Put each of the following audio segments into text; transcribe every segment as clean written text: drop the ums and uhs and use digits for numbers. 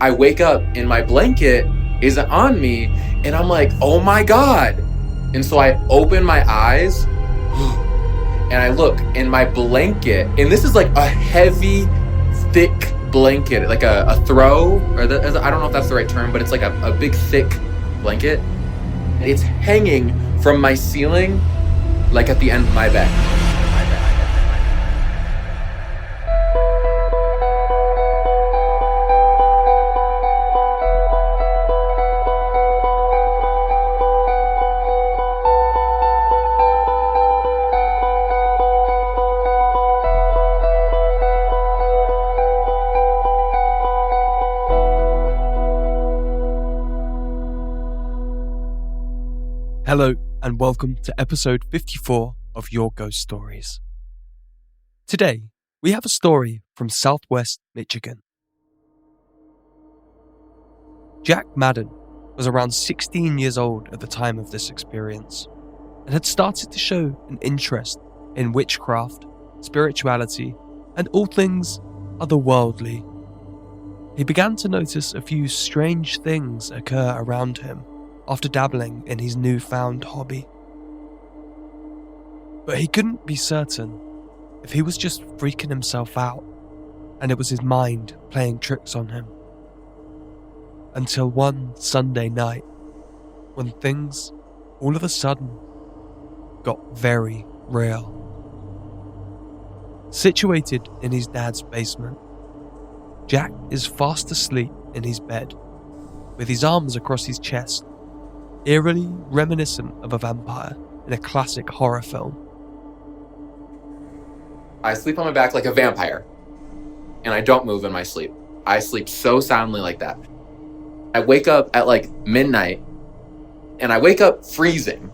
I wake up and my blanket isn't on me, and I'm like, oh my God. And so I open my eyes and I look, and my blanket, and this is like a heavy, thick blanket, like a throw, or I don't know if that's the right term, but it's like a big, thick blanket. It's hanging from my ceiling, like at the end of my bed. Hello and welcome to episode 54 of Your Ghost Stories. Today, we have a story from Southwest Michigan. Jack Madden was around 16 years old at the time of this experience and had started to show an interest in witchcraft, spirituality, and all things otherworldly. He began to notice a few strange things occur around him after dabbling in his newfound hobby. But he couldn't be certain if he was just freaking himself out and it was his mind playing tricks on him. Until one Sunday night, when things all of a sudden got very real. Situated in his dad's basement, Jack is fast asleep in his bed, with his arms across his chest, eerily reminiscent of a vampire in a classic horror film. I sleep on my back like a vampire, and I don't move in my sleep. I sleep so soundly like that. I wake up at like midnight, and I wake up freezing,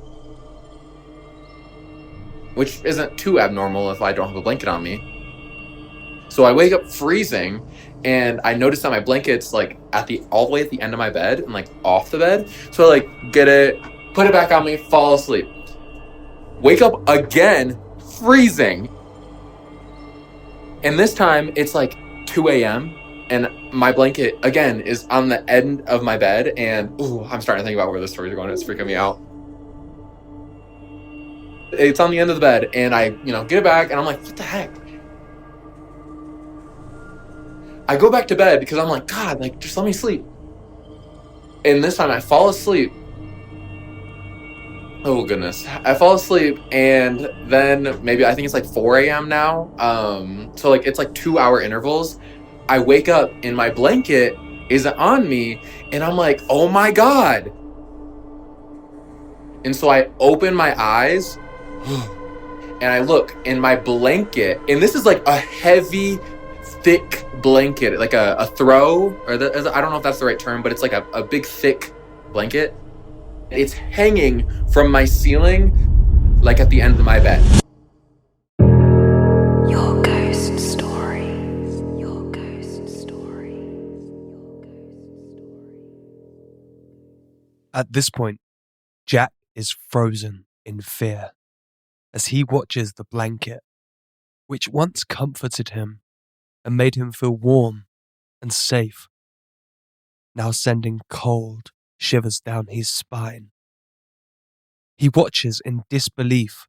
which isn't too abnormal if I don't have a blanket on me. So I wake up freezing, and I notice that my blanket's like all the way at the end of my bed and like off the bed. So I like get it, put it back on me, fall asleep. Wake up again, freezing. And this time it's like 2 a.m. and my blanket again is on the end of my bed, and I'm starting to think about where this story's going. It's freaking me out. It's on the end of the bed, and I, get it back, and I'm like, what the heck? I go back to bed because I'm like, God, like, just let me sleep. And this time I fall asleep. Oh, goodness. I fall asleep, and then maybe I think it's like 4 a.m. now. So, like, it's like 2-hour intervals. I wake up, and my blanket isn't on me, and I'm like, oh, my God. And so I open my eyes, and I look, and my blanket, and this is like a heavy, thick blanket, like a throw, or I don't know if that's the right term, but it's like a big, thick blanket. It's hanging from my ceiling, like at the end of my bed. Your ghost story. Your ghost story. At this point, Jack is frozen in fear as he watches the blanket, which once comforted him and made him feel warm and safe, now sending cold shivers down his spine. He watches in disbelief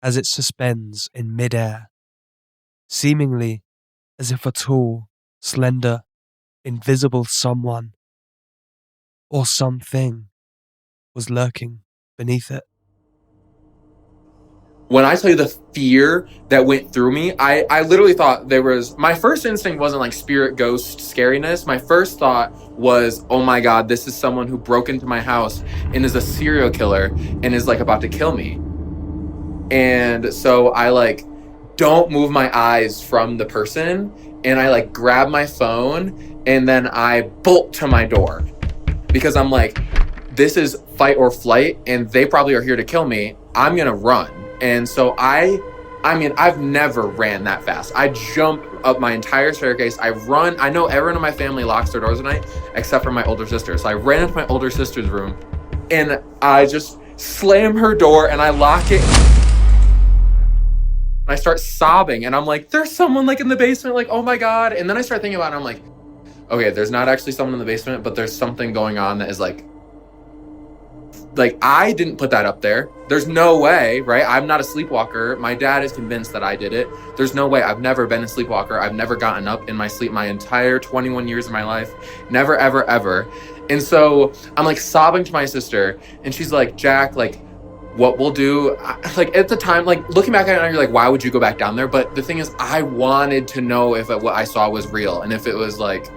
as it suspends in midair, seemingly as if a tall, slender, invisible someone or something was lurking beneath it. When I tell you the fear that went through me, I literally thought my first instinct wasn't like spirit, ghost, scariness. My first thought was, oh my God, this is someone who broke into my house and is a serial killer and is like about to kill me. And so I like don't move my eyes from the person, and I like grab my phone, and then I bolt to my door because I'm like, this is fight or flight, and they probably are here to kill me. I'm gonna run. And so I've never ran that fast. I jump up my entire staircase. I run. I know everyone in my family locks their doors at night, except for my older sister. So I ran into my older sister's room, and I just slam her door, and I lock it. And I start sobbing, and I'm like, there's someone like in the basement, like, oh my God. And then I start thinking about it, and I'm like, okay, there's not actually someone in the basement, but there's something going on that is like I didn't put that up there. There's no way, right? I'm not a sleepwalker. My dad is convinced that I did it. There's no way. I've never been a sleepwalker. I've never gotten up in my sleep my entire 21 years of my life. Never, ever, ever. And so I'm like sobbing to my sister, and she's like, Jack, like, what we'll do, like at the time, like looking back at it, you're like, why would you go back down there? But the thing is, I wanted to know if what I saw was real, and if it was like,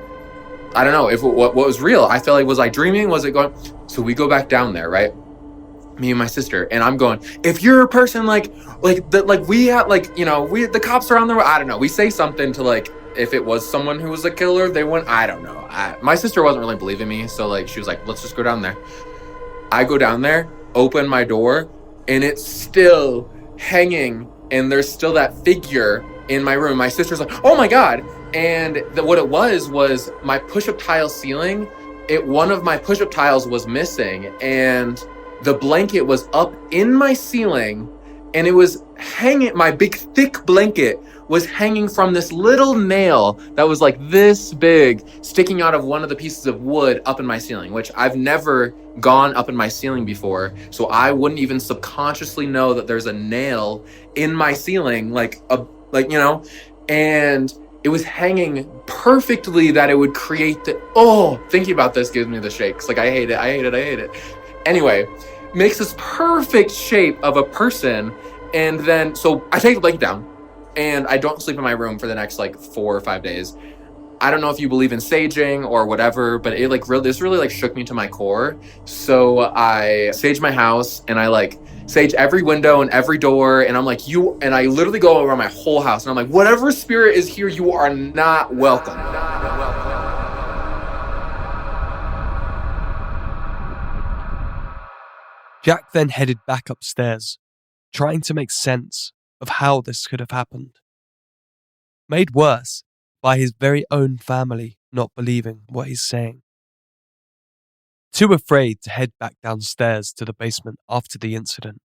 I don't know, if what was real. I felt like, was I dreaming? Was it going? So we go back down there, right? Me and my sister, and I'm going, if you're a person like we had, like, you know, the cops are on the road. I don't know. We say something to like, if it was someone who was a killer, they wouldn't. I don't know. My sister wasn't really believing me, so like she was like, let's just go down there. I go down there, open my door, and it's still hanging, and there's still that figure in my room. My sister's like, oh my God. And what it was my push-up tile ceiling. One of my push-up tiles was missing, and the blanket was up in my ceiling, and it was hanging, my big thick blanket was hanging from this little nail that was like this big, sticking out of one of the pieces of wood up in my ceiling, which I've never gone up in my ceiling before. So I wouldn't even subconsciously know that there's a nail in my ceiling, you know, and it was hanging perfectly that it would create thinking about this gives me the shakes. Like, I hate it. Anyway, makes this perfect shape of a person. And then, so I take the blanket down, and I don't sleep in my room for the next like 4 or 5 days. I don't know if you believe in saging or whatever, but it like this really like shook me to my core. So I sage my house, and I like sage every window and every door, and I'm like, and I literally go around my whole house, and I'm like, whatever spirit is here, you are not welcome. Jack then headed back upstairs, trying to make sense of how this could have happened. Made worse by his very own family not believing what he's saying. Too afraid to head back downstairs to the basement after the incident,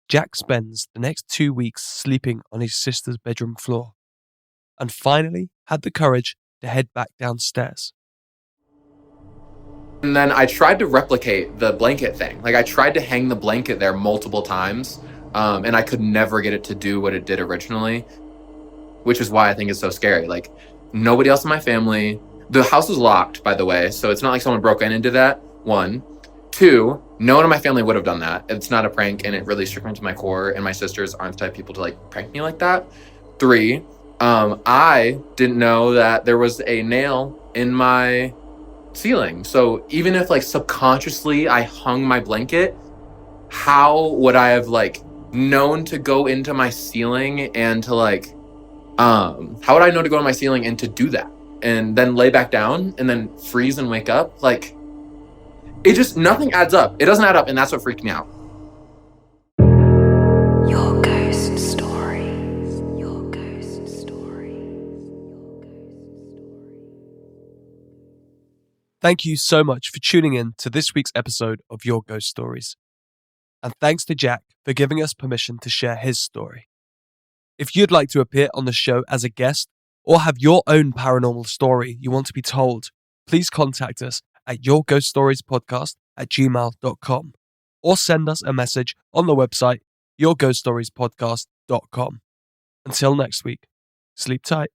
Jack spends the next 2 weeks sleeping on his sister's bedroom floor, and finally had the courage to head back downstairs. And then I tried to replicate the blanket thing. Like, I tried to hang the blanket there multiple times, and I could never get it to do what it did originally, which is why I think it's so scary. Like, nobody else in my family. The house was locked, by the way, so it's not like someone broke in and did that. 1. 2, no one in my family would have done that. It's not a prank, and it really struck me to my core, and my sisters aren't the type of people to like prank me like that. 3, I didn't know that there was a nail in my ceiling. So even if like subconsciously I hung my blanket, how would I have like known to go into my ceiling and to like how would I know to go to my ceiling and to do that and then lay back down and then freeze and wake up? Like, it just, nothing adds up. It doesn't add up, and that's what freaked me out. Your ghost story. Your ghost story. Thank you so much for tuning in to this week's episode of Your Ghost Stories. And thanks to Jack for giving us permission to share his story. If you'd like to appear on the show as a guest or have your own paranormal story you want to be told, please contact us at yourghoststoriespodcast@gmail.com or send us a message on the website yourghoststoriespodcast.com. Until next week, sleep tight.